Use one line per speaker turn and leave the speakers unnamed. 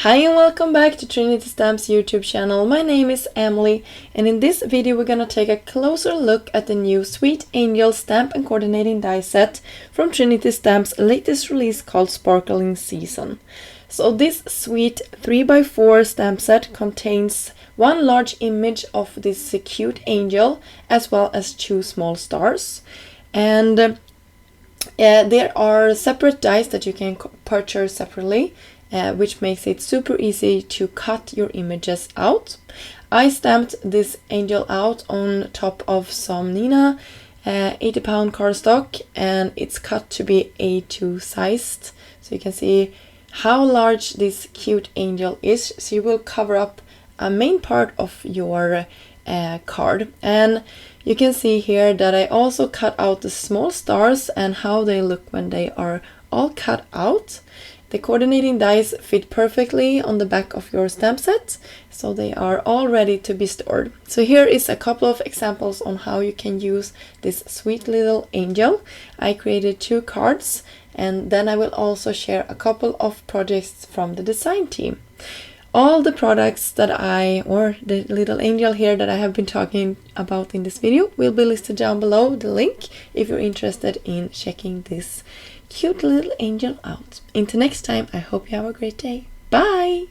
Hi and welcome back to Trinity Stamps YouTube channel. My name is Emily and in this video we're gonna take a closer look at the new Sweet Angel stamp and coordinating die set from Trinity Stamps' latest release called Sparkling Season. So this sweet 3x4 stamp set contains one large image of this cute angel as well as two small stars. And there are separate dies that you can purchase separately. Which makes it super easy to cut your images out. I stamped this angel out on top of some Nina 80-pound cardstock, and it's cut to be A2 sized. So you can see how large this cute angel is. So you will cover up a main part of your card. And you can see here that I also cut out the small stars and how they look when they are all cut out. The coordinating dies fit perfectly on the back of your stamp set, so they are all ready to be stored. So here is a couple of examples on how you can use this sweet little angel. I created 2 cards, and then I will also share a couple of projects from the design team. All the products that or the little angel here that I have been talking about in this video will be listed down below the link if you're interested in checking this cute little angel out. Until next time, I hope you have a great day. Bye!